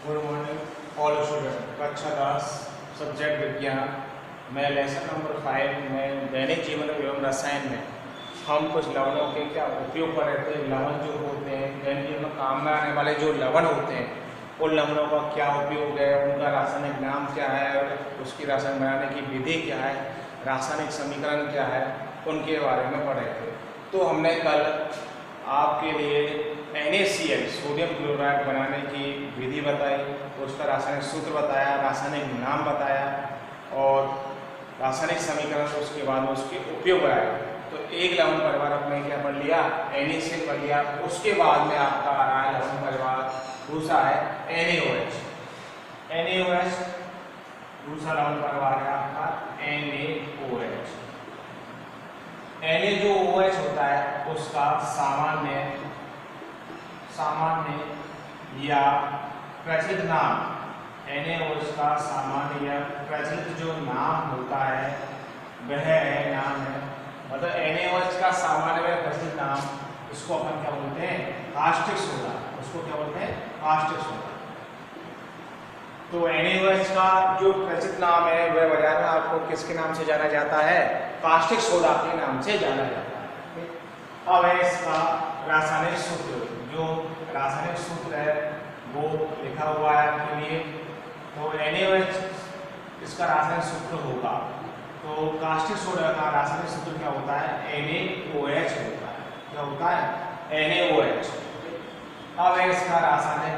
Good morning all student. कक्षा 10 subject विज्ञान में लेसन नंबर 5 में दैनिक जीवन एवं रसायन में हम कुछ लवणों के क्या उपयोग कर रहे थे। लवण जो होते हैं दैनिक जीवन में काम में आने वाले जो लवण होते हैं उन लवणों का क्या उपयोग है, उनका रासायनिक नाम क्या है और उसकी रासायनिक बनाने की विधि क्या है, रासायनिक समीकरण क्या है, उनके बारे में पढ़े थे। तो हमने कल आपके लिए NaCl सोडियम क्लोराइड बनाने की विधि बताई, उसका रासायनिक सूत्र बताया, रासायनिक नाम बताया और रासायनिक समीकरण, उसके बाद उसके उपयोग बताया। तो एक लवण परिवार आपने क्या पढ़ लिया, NaCl पढ़ लिया। उसके बाद में आपका आ रहा है लवण परिवार दूसरा है NaOH। NaOH दूसरा लवण परिवार है आपका NaOH। Na जो OH होता है उसका सामान्य या प्रचलित नाम, NaOH का सामान्य या प्रचलित जो नाम होता है वह नाम है, मतलब NaOH का सामान्य या प्रचलित नाम, इसको अपन क्या बोलते हैं, कास्टिक सोडा। उसको क्या बोलते हैं, कास्टिक सोडा। तो NaOH का जो प्रचलित नाम है वह बाजार में आपको किसके नाम से जाना जाता है, कास्टिक सोडा के नाम से जाना जाता है। अब है इसका रासायनिक सूत्र, जो रासायनिक सूत्र है वो लिखा हुआ है आपके लिए। तो NaOH इसका रासायनिक सूत्र होगा, तो कास्टिक सोडा का रासायनिक सूत्र क्या होता है, NaOH होता है। क्या होता है, NaOH। अब है इसका रासायनिक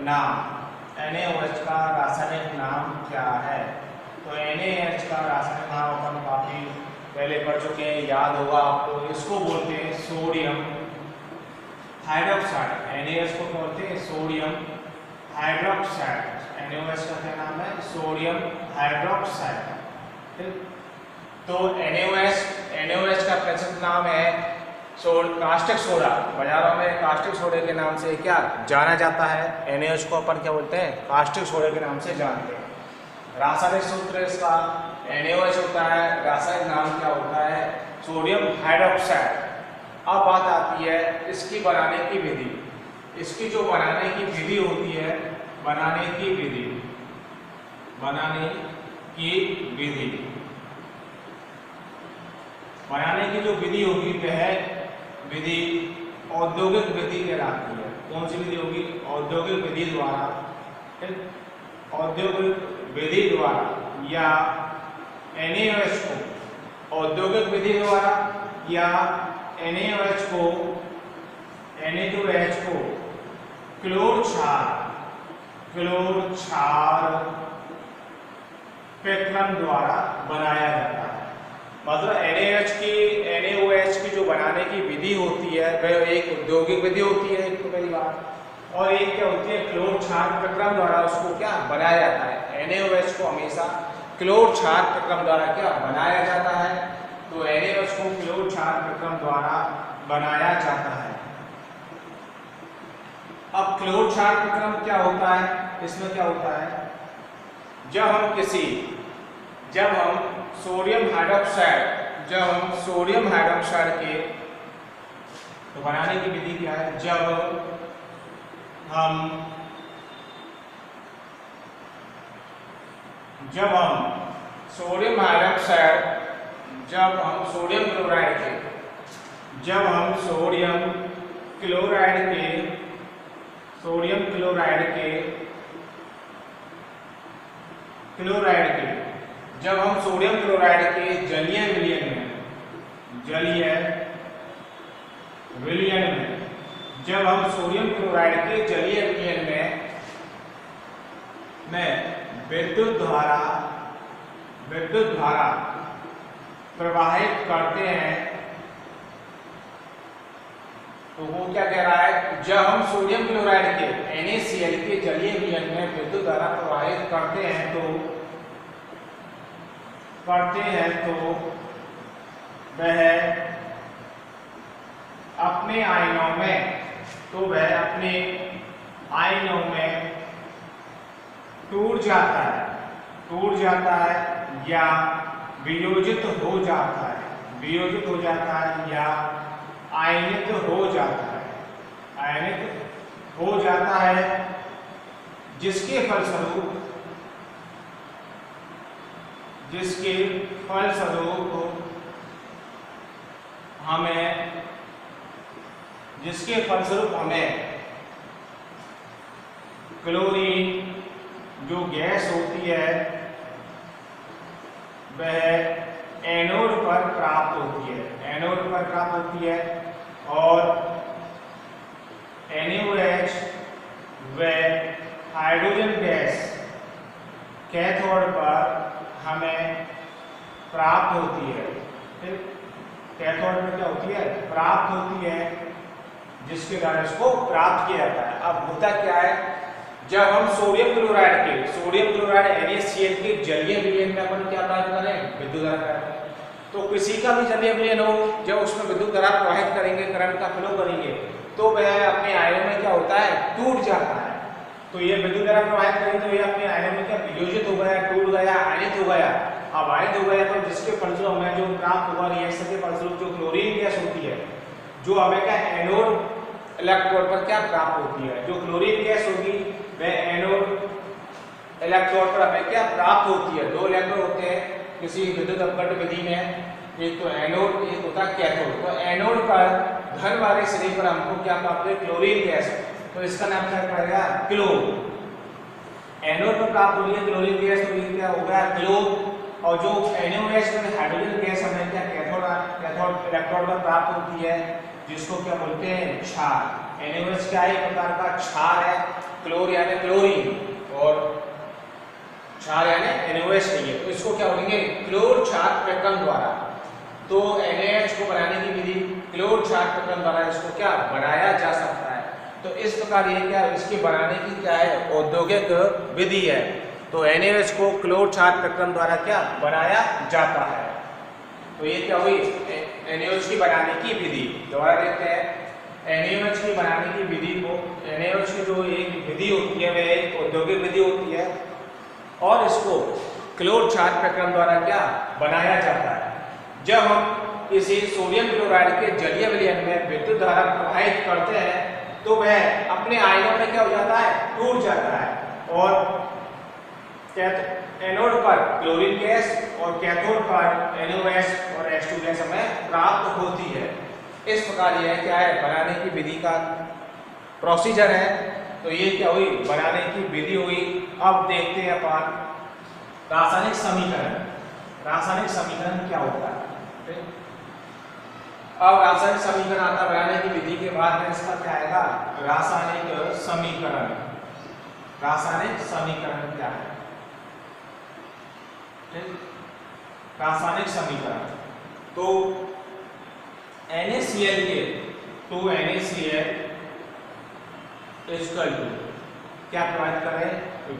नाम, NaOH का रासायनिक नाम क्या है। तो NaOH का रासायनिक नाम अपन काफी पहले पढ़ चुके हैं, याद होगा आपको। इसको बोलते हैं सोडियम हाइड्रोक्साइड। NaOH को बोलते हैं सोडियम हाइड्रोक्साइड। NaOH का क्या नाम है, सोडियम हाइड्रोक्साइड। तो NaOH का प्रचलित नाम है कास्टिक सोडा। बाजारों में कास्टिक सोडे के नाम से क्या जाना जाता है, NaOH को अपन क्या बोलते हैं, कास्टिक सोडे के नाम से जानते हैं। रासायनिक सूत्र इसका NaOH होता है, रासायनिक नाम क्या होता है, सोडियम हाइड्रोक्साइड। अब बात आती है इसकी बनाने की विधि। इसकी जो बनाने की विधि होती है, बनाने की जो विधि होगी वह विधि औद्योगिक विधि कहलाती है। कौन सी विधि होगी, औद्योगिक विधि द्वारा, औद्योगिक विधि द्वारा या NaOH को औद्योगिक विधि द्वारा या NaOH को Na2H को क्लोर क्षार प्रक्रम द्वारा बनाया जाता है। मतलब NaOH की जो बनाने की विधि होती है वह एक औद्योगिक विधि होती है, एक तो पहली बात, और एक क्या होती है, क्लोर क्षार प्रक्रम द्वारा उसको क्या बनाया जाता है। NaOH को हमेशा क्लोर क्षार प्रक्रम द्वारा क्या बनाया जाता है। तो NaOH को क्लोर क्षार प्रक्रम द्वारा बनाया जाता है। अब क्लोर क्षार प्रक्रम क्या होता है, इसमें क्या होता है, जब हम सोडियम हाइड्रोक्साइड के, तो बनाने की विधि क्या है, जब हम सोडियम क्लोराइड के जलीय विलयन में जब हम सोडियम क्लोराइड के जलीय विलयन में विद्युत धारा प्रवाहित करते हैं, तो वो क्या कह रहा है, जब हम सोडियम क्लोराइड के NaCl के जलीय विलयन में विद्युत धारा प्रवाहित करते हैं तो वह अपने आयनों में टूट जाता है या वियोजित हो जाता है या आयनित हो जाता है जिसके फलस्वरूप हमें क्लोरीन जो गैस होती है वह एनोड पर प्राप्त होती है और NaOH व हाइड्रोजन गैस कैथोड पर हमें प्राप्त होती है। कैथोड में क्या होती है? प्राप्त होती है, जिसके द्वारा इसको प्राप्त किया जाता है। अब होता क्या है, जब हम सोडियम क्लोराइड NaCl के जलीय विलयन में अपन क्या प्राप्त करें? विद्युत धारा प्राप्त करें। तो किसी का भी जलीय विलयन हो, जब उसमें विद्युत धारा प्रवाहित करेंगे, करंट का फ्लो करेंगे, तो वह अपने आयनों में क्या होता है? टूट जाता है। तो ये विद्युत धारा प्रवाहित करेंगे तो ये अपने आयनों में क्या वियोजित हो गया, टूट गया, आयनित हो गया। अब आयनित हो गया तो जिसके फलस्वरूप हमें जो प्राप्त हुआ रिएक्शन के फलस्वरूप जो क्लोरीन गैस होती है, जो हमें क्या एनोड इलेक्ट्रोड पर क्या प्राप्त होती है, जो क्लोरीन गैस होगी वह एनोड इलेक्ट्रोड पर हमें क्या प्राप्त होती है। दो इलेक्ट्रोड होते हैं किसी विद्युत अपघट्ट विधि में, एक तो एनोड, एक होता है कैथोड। तो एनोड पर धन वाले सिरे पर हमको क्या प्राप्त है? Chlorine gas. तो इसका नाम क्या पड़ेगा? क्लोर। एनोड पर प्राप्त हो रही है क्लोरीन गैस, तो ये क्या हो गया? क्लोर। और जो NaOH में हाइड्रोजन गैस हमें क्या कैथोड इलेक्ट्रोड पर प्राप्त होती है, जिसको क्या बोलते हैं? क्षार। NaOH क्या है? एक प्रकार का क्षार है। क्लोर यानी क्लोरीन और क्षार यानी NaOH नहीं है, तो इसको क्या बोलेंगे? क्लोर क्षार प्रक्रम द्वारा। तो NaOH को बनाने की विधि क्लोर क्षार प्रक्रम द्वारा इसको क्या बनाया जा सकता है। तो इस प्रकार ये क्या इसके बनाने की क्या है? औद्योगिक विधि है। तो NaOH को क्लोर क्षार प्रक्रम द्वारा क्या बनाया जाता है। तो ये क्या हुई? NaOH की बनाने की विधि। दोबारा देखते हैं NaOH की बनाने की विधि को। NaOH की जो एक विधि होती है वह एक औद्योगिक विधि होती है और इसको क्लोर क्षार प्रक्रम द्वारा क्या बनाया जाता है। जब हम किसी सोडियम क्लोराइड के जलीय विलयन में विद्युत धारा प्रवाहित करते हैं तो वह अपने आयनों में क्या हो जाता है? टूट जाता है और एनोड पर क्लोरीन गैस और कैथोड पर NaOH और H2 गैस हमें प्राप्त होती है। इस प्रकार यह क्या है? बनाने की विधि का प्रोसीजर है। तो ये क्या हुई? बनाने की विधि हुई। अब देखते हैं अपन रासायनिक समीकरण। रासायनिक समीकरण क्या होता है? अब रासायनिक समीकरण आता है बनाने की विधि के बाद में इसका क्या आएगा? रासायनिक समीकरण। रासायनिक समीकरण क्या है? रासायनिक समीकरण तो NaCl के NaCl इक्वल टू क्या प्रवाहित करें?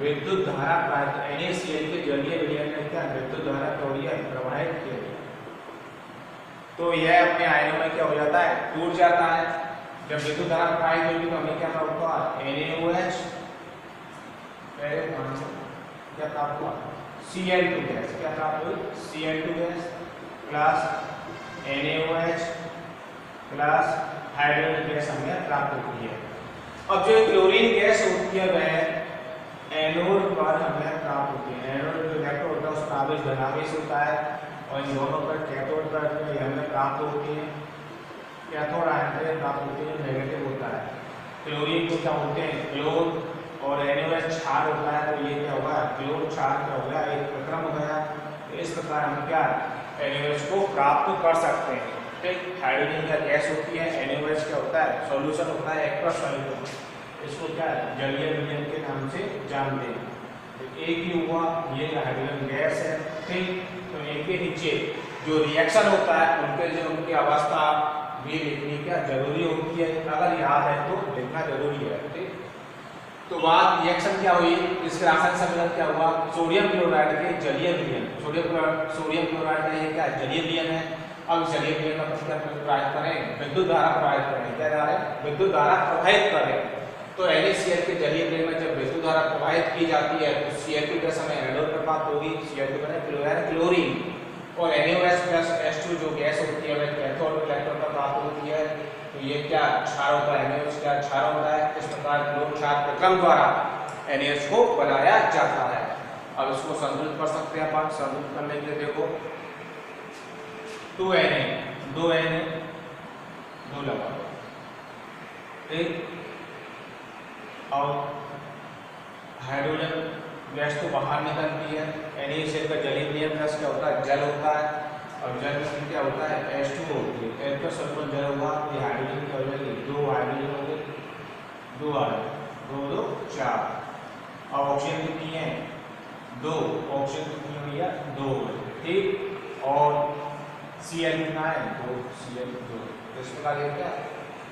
विद्युत धारा प्रवाहित। NaCl के जलीय विलयन में क्या विद्युत धारा प्रवाहित किया गया, तो यह अपने आयनों में क्या हो जाता है? टूट जाता है। जब विद्युत धारा प्रवाहित होगी तो हमें क्या प्राप्त हुआ? NaOH क्या प्राप्त हुआ? Cl2 gas. क्या प्राप्त हुई? Cl2 gas plus NaOH plus hydrogen gas हमें प्राप्त होती है। अब जो क्लोरीन गैस होती है वह एनोड पर हमें प्राप्त होती है। एनोड जो इलेक्ट्रोड होता है उस पर आवेश धनावेश होता है और इन दोनों पर कैथोड पर हमें प्राप्त होती है। कैथोड आयन से प्राप्त होती है नेगेटिव होता है। क्लोरीन को क्या बोलते हैं? क्लोर और NaOH क्षार होता है। तो ये क्या होगा? क्लोर क्षार क्या हो गया? एक प्रक्रम हो गया। तो इस प्रकार हम क्या NaOH को प्राप्त कर सकते हैं। ठीक, हाइड्रोजन का गैस होती है। NaOH क्या होता है? सॉल्यूशन होता है, एक्वस सॉल्यूशन। इसको क्या जलीय विलयन के नाम से जानते हैं। तो एक ही हुआ, ये हाइड्रोजन गैस है। ठीक, तो एक के नीचे जो रिएक्शन होता है उनकी अवस्था भी लिखनी क्या जरूरी होती है। अगर याद है तो लिखना जरूरी है। ठीक, तो बात रिएक्शन क्या हुई? इसके रासायनिक समीकरण क्या हुआ? सोडियम क्लोराइड के जलीय विलयन। सोडियम क्लोराइड का ये क्या जलीय विलयन है। अब जलीय विलयन का क्या प्रवाहित करें? विद्युत धारा प्रवाहित करें। क्या जा रहे हैं? विद्युत धारा प्रवाहित करें। तो NaCl के जलीय विलयन में जब विद्युत धारा प्रवाहित की जाती है तो Cl2 गैस हमें एनोड पर प्राप्त होगी। Cl2 बने क्लोरीन और NaOH प्लस H2 जो गैस होती है वह कैथोड इलेक्ट्रोड पर प्राप्त होती है। तो ये क्या क्षार होता है? NaOH क्या क्षार होता है। इस प्रकार क्लोर क्षार प्रक्रम द्वारा NaOH को बनाया जाता है। अब इसको संतुलित कर सकते हैं अपन। संतुलित करने के लिए देखो 2Na 2Na 2 लगा एक, और हाइड्रोजन गैस तो बाहर निकलती है। NaCl का जलीय विलयन गैस क्या होता है? जल होता है, और जल में क्या होता है? H2 होती है। H का सल्फर जल होगा, ये हाइड्रोजन की हो जाएगी, 2 हाइड्रोजन हो गए, 2 आ गए, 2 2 4, और ऑक्सीजन कितनी है? 2, ऑक्सीजन कितनी हुई है? 2, ठीक। और Cl कितना है? 2, Cl 2। तो इस प्रकार ये क्या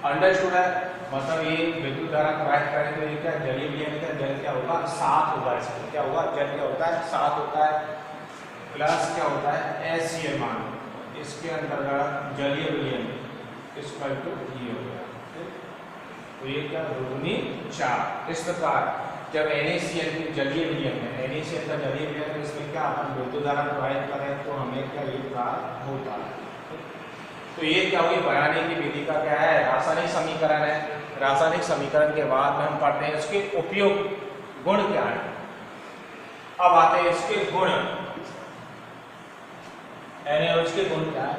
अंडरस्टूड है, मतलब ये विद्युत धारा प्रवाहित करने के लिए क्या जलीय विलयन का जल क्या होगा? 7 होगा। इसमें क्या होगा? जल क्या होता है? 7 होता है, प्लस क्या होता है? HCl मान, इसके अंतर्गत जलीय विलयन इसका तो ये हो गया, तो ये क्या? 2 दूनी 4। इस प्रकार जब NaCl की जलीय विलयन है, NaCl का जलीय विलयन है, इसमें क्या अपन विद्युत धारा प्रवाहित करें तो हमें क्या ये प्राप्त होता है। तो ये क्या हुई? बनाने की विधि का क्या है? रासायनिक समीकरण है। रासायनिक समीकरण के बाद में हम पढ़ते हैं इसके उपयोग, गुण क्या है। अब आते हैं इसके गुण। NaOH के गुण क्या है?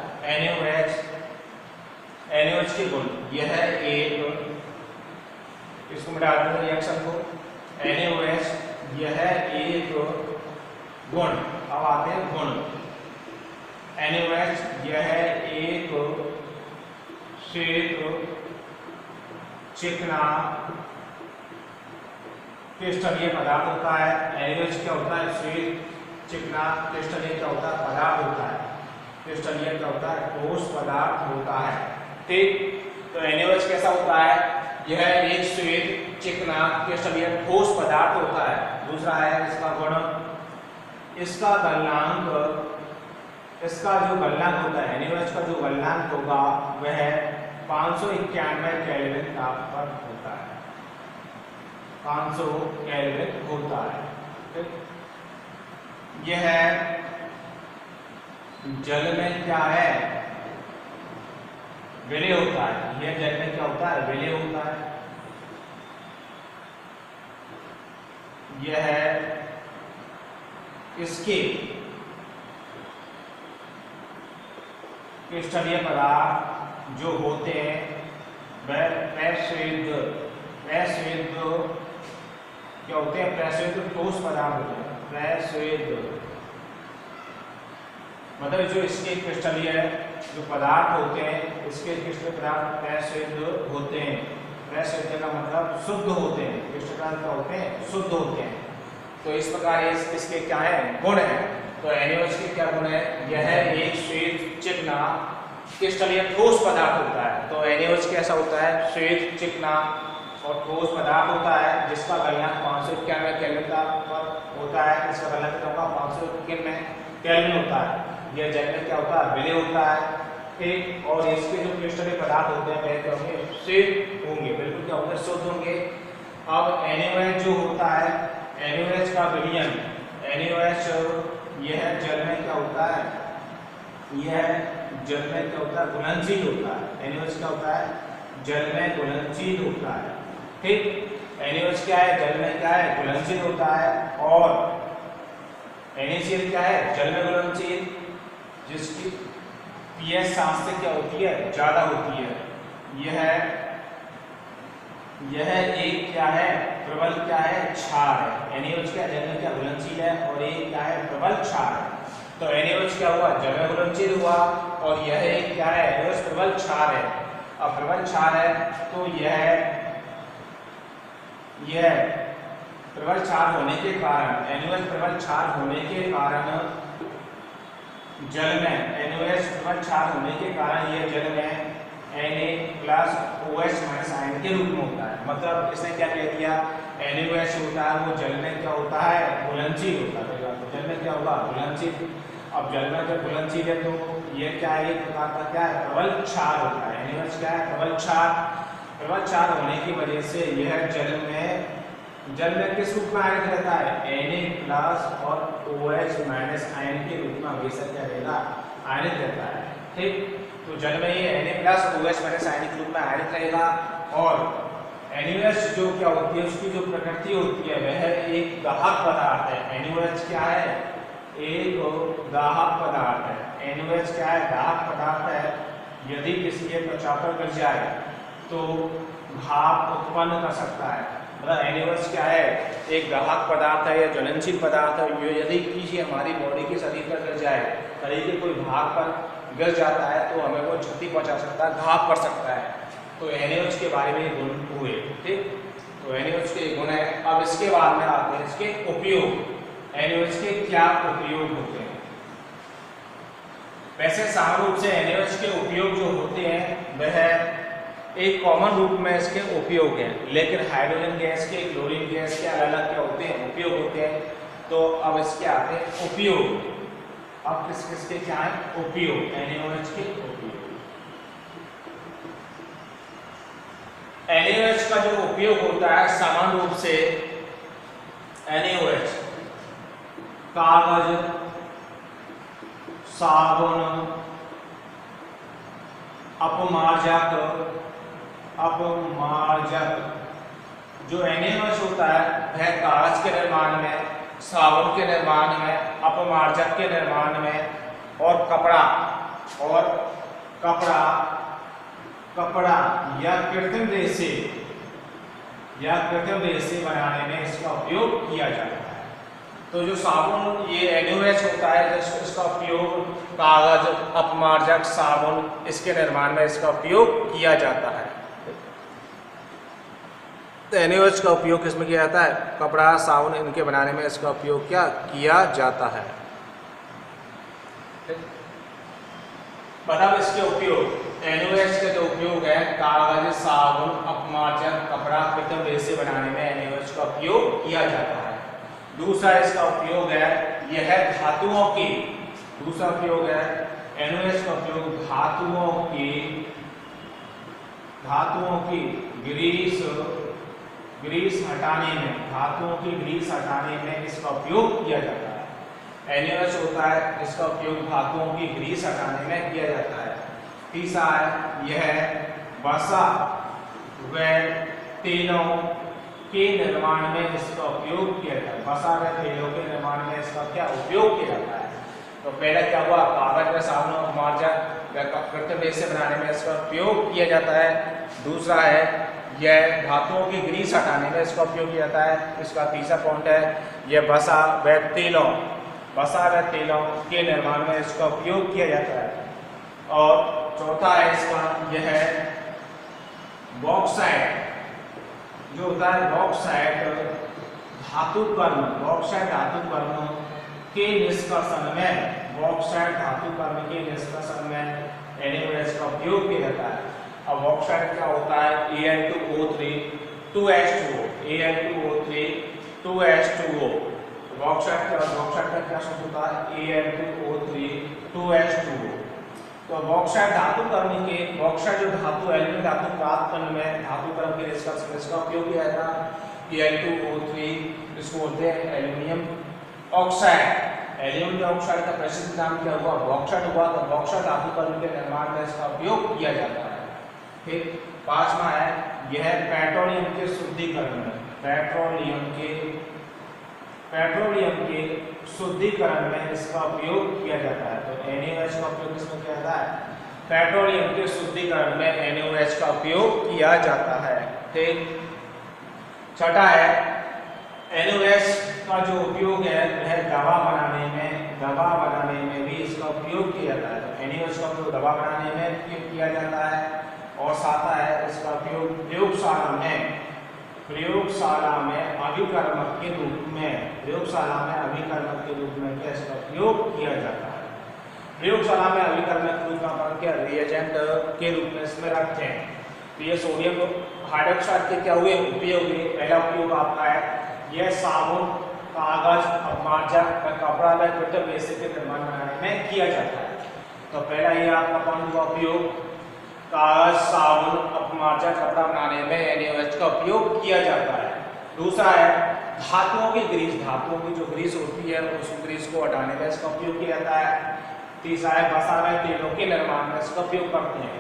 NaOH के गुण, यह एक, इसको मिटा देते हैं रिएक्शन को, NaOH यह एक गुण। अब आते हैं गुण। NaOH यह एक श्वेत चिकना क्रिस्टलीय पदार्थ होता है। NaOH क्या होता है? श्वेत चिकना क्रिस्टलीय क्या होता है? पदार्थ होता है। क्रिस्टलीय क्या होता है? ठोस पदार्थ होता है, ठीक। तो NaOH कैसा होता है? यह एक श्वेत चिकना क्रिस्टलीय ठोस पदार्थ होता है। दूसरा है इसका गुण, इसका गलनांक, इसका जो गलनांक होता है NaOH का जो गलनांक होगा वह 591 केल्विन तापमान होता है, 500 केल्विन होता है, ठीक। यह जल में क्या है? विलय होता है। यह जल में क्या होता है? विलय होता है। यह इसके क्रिस्टलीय पदार्थ जो होते हैं वह प्रस्वेद क्या होते हैं? प्रस्वेद ठोस पदार्थ होते हैं। प्रस्वेद मतलब जो इसके क्रिस्टलीय जो पदार्थ होते हैं, इसके क्रिस्टलीय पदार्थ प्रस्वेद होते हैं। प्रस्वेद का मतलब शुद्ध होते हैं। क्रिस्टलीय पदार्थ क्या होते हैं? शुद्ध होते हैं। तो इस प्रकार इसके क्या है? गुण है। तो NaOH के क्या गुण है? यह एक श्वेत चिकना क्रिस्टलीय ठोस पदार्थ होता है। तो NaOH कैसा होता है? श्वेत चिकना और ठोस पदार्थ होता है, जिसका गलनांक 591 केल्विन पर होता है। इसका गलनांक कितना होगा? 591 केल्विन होता है। यह जल में क्या होता है? विलय होता है, ठीक। और इसके जो क्रिस्टलीय पदार्थ होते हैं वह क्या होंगे? श्वेत होंगे, बिल्कुल क्या होंगे? शुद्ध होंगे। अब NaOH जो होता है, NaOH का विलयन, NaOH यह जल में क्या होता है? यह जल में क्या होता है? घुलनशील होता है। NaOH क्या होता है? जल में घुलनशील होता है, ठीक। NaOH क्या है? जल में क्या है? घुलनशील होता है। और NaCl क्या है? जल में घुलनशील, जिसकी pH 7 से क्या होती है? ज्यादा होती है। यह एक क्या है? प्रबल क्या है? क्षार है। NaOH क्या जल में क्या घुलनशील है, और एक क्या है? प्रबल क्षार है। तो NaOH क्या हुआ? जल में घुलनशील हुआ, और यह एक क्या है? NaOH प्रबल क्षार है। अब प्रबल क्षार है तो यह प्रबल क्षार होने के कारण, NaOH प्रबल क्षार होने के कारण जल में, NaOH प्रबल क्षार होने के कारण यह जल में Na+OH- आयन के रूप में होता है। मतलब इसने क्या कह दिया? NaOH होता है वो जल में क्या होता है? घुलनशील होता है। तो जल में क्या होगा? घुलनशील। अब जल में जब घुलनशील है तो ये क्या है? एक प्रकार का क्या है? प्रबल क्षार होता है। NaOH क्या है? प्रबल क्षार। प्रबल क्षार होने की वजह से यह जल में किस रूप में आयनित रहता है? Na+ और OH- आयन के रूप में हमेशा क्या रहेगा? आयनित रहता है, ठीक। तो जल में ये Na+ OH- आयनिक रूप में आयनित रहेगा, और NaOH जो क्या होती है, उसकी जो प्रकृति होती है वह एक दाहक पदार्थ है। NaOH क्या है, एक दाहक पदार्थ है। NaOH क्या है, दाहक पदार्थ है। यदि किसी के त्वचा पर गिर जाए तो भाप उत्पन्न कर सकता है। मतलब NaOH क्या है, एक दाहक पदार्थ है या ज्वलनशील पदार्थ है। ये यदि किसी हमारी बॉडी के शरीर पर गिर जाए, शरीर के कोई भाग पर गिर जाता है तो हमें वो क्षति पहुंचा सकता है, घाव कर सकता है। तो NaOH के बारे में गुण हुए, ठीक। तो NaOH के गुण है। अब इसके बाद में आते हैं इसके उपयोग। NaOH के क्या उपयोग होते हैं? वैसे सामान्य रूप से NaOH के उपयोग जो होते हैं वह एक कॉमन रूप में इसके उपयोग हैं, लेकिन हाइड्रोजन गैस के, क्लोरीन गैस के अलग अलग क्या होते हैं, उपयोग होते हैं। तो अब इसके आते हैं उपयोग। अब किस किस के क्या है उपयोग, NaOH के उपयोग। NaOH का जो उपयोग होता है सामान्य रूप से NaOH कागज, साबुन, अपमार्जक जो NaOH होता है वह कागज के निर्माण में, साबुन के निर्माण में, अपमार्जक के निर्माण में और कपड़ा या कृत्रिम रेशे बनाने में इसका उपयोग किया जाता है। तो जो साबुन ये NaOH होता है, इसका उपयोग कागज, अपमार्जक, साबुन इसके निर्माण में इसका उपयोग किया जाता है। तो NaOH का उपयोग किसमें किया जाता है, कपड़ा, साबुन इनके बनाने में इसका उपयोग क्या किया जाता है। मतलब इसके उपयोग NaOH का जो उपयोग है कागज, साबुन, अपमार्जक, कपड़ा, कृत्रिम रेशे बनाने में NaOH का उपयोग किया जाता है। दूसरा इसका उपयोग है यह धातुओं की, दूसरा उपयोग है NaOH का उपयोग धातुओं की ग्रीस हटाने में, धातुओं की ग्रीस हटाने में इसका उपयोग किया जाता है। NaOH होता है इसका उपयोग धातुओं की ग्रीस हटाने में किया जाता है। तीसरा है यह वसा व तेलों के निर्माण में इसका उपयोग किया जाता है। वसा व तेलों के निर्माण में इसका क्या उपयोग किया जाता है। तो पहले क्या हुआ, कागज व साबुन, अपमार्जक, कृत्रिम रेशे बनाने में इसका उपयोग किया जाता है। दूसरा है यह धातुओं की ग्रीस हटाने में इसका उपयोग किया जाता है। इसका तीसरा पॉइंट है यह वसा व तेलों के निर्माण में इसका उपयोग किया जाता है। और चौथा है इसका यह बॉक्साइट जो होता है, बॉक्साइट धातु कर्म के निष्कर्षण में, NaOH का उपयोग किया जाता है। अब बॉक्साइट क्या होता है, Al2O3 2H2O। बॉक्साइट का क्या सूत्र होता है, Al2O3 2H2O। तो बॉक्साइट धातु कर्म के, बॉक्साइट जो धातु एल्यूमीनियम धातु प्राप्त करने में धातु कर्म के निष्कर्षण में इसका उपयोग किया जाता है। Al2O3 इसको बोलते हैं एल्यूमिनियम ऑक्साइड। एल्यूमिनियम ऑक्साइड का प्रसिद्ध नाम क्या हुआ, बॉक्साइट हुआ। तो बॉक्साइट धातु कर्म के निर्माण में इसका उपयोग किया जाता है। फिर पांचवा है यह पेट्रोलियम के शुद्धिकरण में, पेट्रोलियम के शुद्धिकरण में इसका उपयोग किया जाता है। तो NaOH का उपयोग किसमें किया जाता है, पेट्रोलियम के शुद्धिकरण में NaOH का उपयोग किया जाता है। ठीक। छठा है NaOH का जो उपयोग है वह दवा बनाने में भी इसका उपयोग किया जाता है। तो NaOH का उपयोग दवा बनाने में किया जाता है। और सातवां है इसका उपयोग प्रयोगशाला में अभिकर्मक के रूप में क्या इसका उपयोग किया जाता है। प्रयोगशाला में अभिकर्मक के रूप में क्या रिएजेंट के रूप में इसमें रखते हैं। तो ये सोडियम हाइड्रोक्साइड के क्या हुए उपयोग हुए। पहला उपयोग आपका है यह साबुन, कागज, अपमार्जक, कपड़ा व कृत्रिम रेशे के निर्माण बनाने में किया जाता है। तो पहला ये आपका कौन हुआ उपयोग, कागज, साबुन, अपमार्जक, कपड़ा बनाने में NaOH का उपयोग किया जाता है। दूसरा है धातुओं की जो ग्रीस होती है उस ग्रीस को हटाने में इसका उपयोग किया जाता है। तीसरा है वसा व तेलों के निर्माण में इसका उपयोग करते हैं।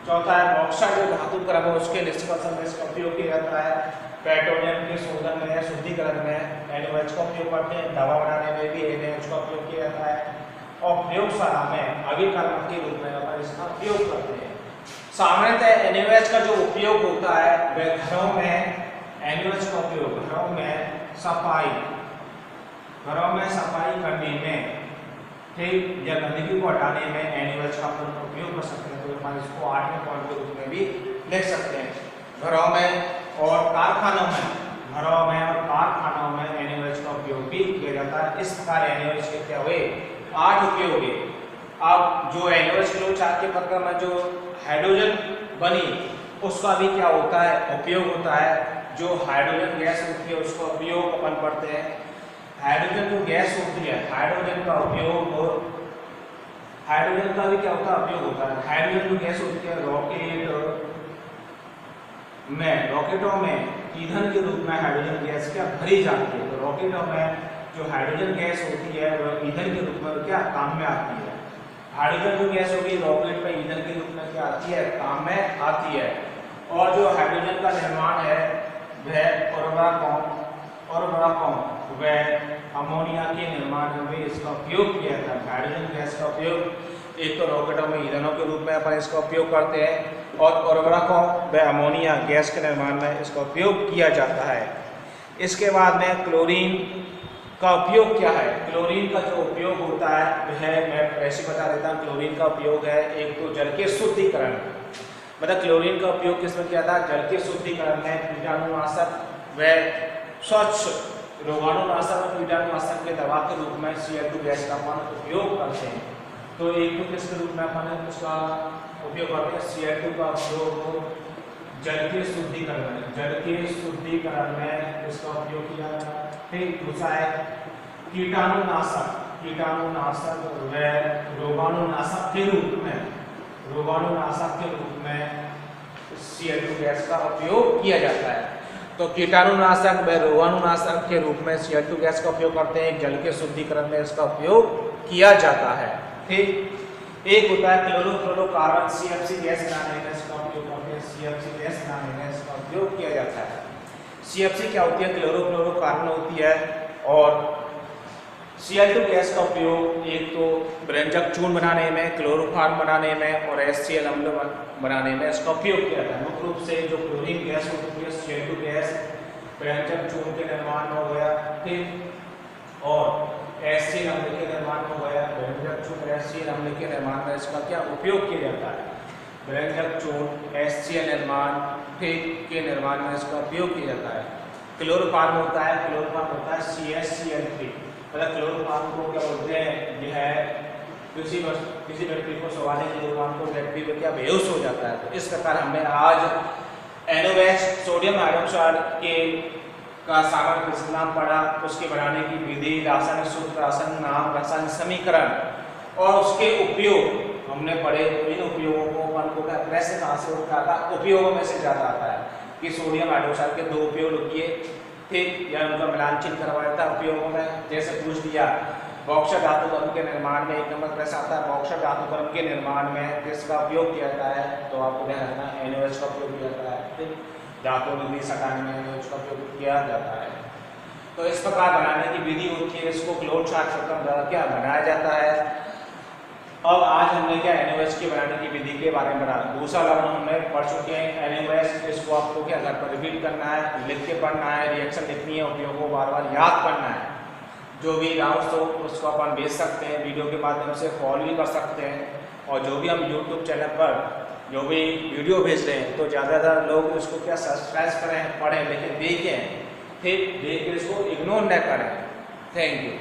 चौथा है बॉक्साइट जो धातु क्रम है उसके निष्कर्षण में इसका उपयोग किया जाता है। पेट्रोलियम के शोधन में या शुद्धिकरण में NaOH का उपयोग करते हैं। दवा बनाने में भी NaOH का उपयोग किया जाता है और प्रयोगशाला में अभिकर्मक के रूप में अपन इसका उपयोग करते हैं। सामान्यतः NaOH का जो उपयोग होता है वह घरों में NaOH का उपयोग घरों में सफाई करने में, ठीक, या गंदगी को हटाने में NaOH का अपन उपयोग कर सकते हैं। तो अपन इसको 8वें पॉइंट के रूप में भी लिख सकते हैं। घरों में और कारखानों में NaOH का उपयोग भी किया जाता है। इस प्रकार NaOH के क्या हुए 8 उपयोग है। अब जो NaOH किलो 4 के प्रकार में जो हाइड्रोजन बनी उसका भी क्या होता है उपयोग होता है। जो हाइड्रोजन गैस होती है उसका उपयोग अपन पढ़ते हैं। हाइड्रोजन जो गैस होती है हाइड्रोजन का भी क्या होता है उपयोग होता है। हाइड्रोजन जो गैस होती है रॉकेटों में ईंधन के रूप में हाइड्रोजन गैस क्या भरी जाती है। तो रॉकेटों में जो हाइड्रोजन गैस होती है वह ईंधन के रूप में क्या काम में आती है। हाइड्रोजन जो गैस होगी रॉकेट में ईंधन के रूप में क्या आती है काम में आती है। और जो हाइड्रोजन का निर्माण है वह उर्वरकों वह अमोनिया के निर्माण में इसका उपयोग किया जाता है। हाइड्रोजन गैस का उपयोग एक तो रॉकेटों में ईंधनों के रूप में अपन इसका उपयोग करते हैं और उर्वरकों व अमोनिया गैस के निर्माण में इसका उपयोग किया जाता है। इसके बाद में क्लोरीन का उपयोग क्या है। क्लोरीन का जो उपयोग होता है वह मैं ऐसे बता देता हूँ। क्लोरीन का उपयोग है एक तो जल के शुद्धिकरण, मतलब क्लोरीन का उपयोग किसमें किया था जल के शुद्धिकरण में, कीटाणुनाशक व स्वच्छ रोगाणुनाशक और कीटाणुनाशक के दवा के रूप में Cl2 गैस का अपन उपयोग करते हैं। तो एक तो किसके रूप में अपन उसका उपयोग करते हैं Cl2 का उपयोग जल के शुद्धिकरण में इसका उपयोग किया जाता है। फिर दूसरा है कीटाणुनाशक व रोगाणुनाशक के रूप में Cl2 गैस का उपयोग किया जाता है। तो कीटाणुनाशक व रोगाणुनाशक के रूप में Cl2 गैस का उपयोग करते हैं। जल के शुद्धिकरण में इसका उपयोग किया जाता है। ठीक, एक होता है क्लोरोफ्लोरोकार्बन CFC गैस बनाने में इसका उपयोग करते हैं। CFC गैस बनाने में इसका उपयोग किया जाता है। CFC क्या होती है क्लोरोफ्लोरोकार्बन होती है और Cl2 गैस का उपयोग एक तो व्यंजक चूर्ण बनाने में, क्लोरोफॉर्म बनाने में और HCl अम्ल बनाने में इसका उपयोग किया जाता है। मुख्य रूप से जो क्लोरीन गैस होती है Cl2 गैस व्यंजक चूर्ण के निर्माण में हो गया, ठीक, और HCl अम्ल के निर्माण में हो गया। व्यंजक चूर्ण HCl अम्ल के निर्माण में इसका क्या उपयोग किया जाता है। व्यंजक चूर्ण HCl निर्माण के निर्माण में इसका उपयोग किया जाता है। क्लोरोफॉर्म होता है CHCl3, मतलब क्लोरोफॉर्म को क्या बोलते हैं, यह है किसी व्यक्ति को सवाने के दौरान को व्यक्ति को क्या बेहोश हो जाता है। तो इस प्रकार हमने आज NaOH सोडियम हाइड्रोक्साइड के का सामान्य नाम पढ़ा, उसके बनाने की विधि, रासायनिक सूत्र, रासायनिक नाम, रासायनिक समीकरण और उसके उपयोग हमने पढ़े। इन उपयोगों को अपन को क्या कैसे कहाँ से उठा था, उपयोगों में से ज़्यादा आता है कि सोडियम हाइड्रोक्साइड के 2 उपयोग किए, ठीक, या उनका मिलान चिन्ह करवाया था उपयोगों में। जैसे पूछ दिया बॉक्साइट धातु क्रम के निर्माण में 1 नंबर कैसा आता है, बॉक्साइट धातु क्रम के निर्माण में किसका उपयोग किया जाता है, तो आपको ध्यान रखना NaOH का उपयोग किया जाता है। ठीक, धातु में हटाने में NaOH का उपयोग किया जाता है। तो इस प्रकार बनाने की विधि होती है, इसको क्लोन चार्ट सिस्टम द्वारा क्या बनाया जाता है। अब आज हमने क्या NaOH के बनाने की विधि के बारे में पढ़ा। दूसरा लेवल हमने पढ़ चुके हैं NaOH। इसको आपको क्या घर पर रिपीट करना है, लिख के पढ़ना है, रिएक्शन लिखनी है, उपयोग को बार बार याद करना है। जो भी डाउट्स हो उसको अपन भेज सकते हैं, वीडियो के माध्यम से कॉल भी कर सकते हैं। और जो भी हम यूट्यूब चैनल पर जो भी वीडियो भेज रहे हैं तो ज़्यादातर लोग इसको क्या सब्सक्राइब करें, पढ़ें, लेकिन देखें, ठीक, देख के इसको इग्नोर न करें। Thank you.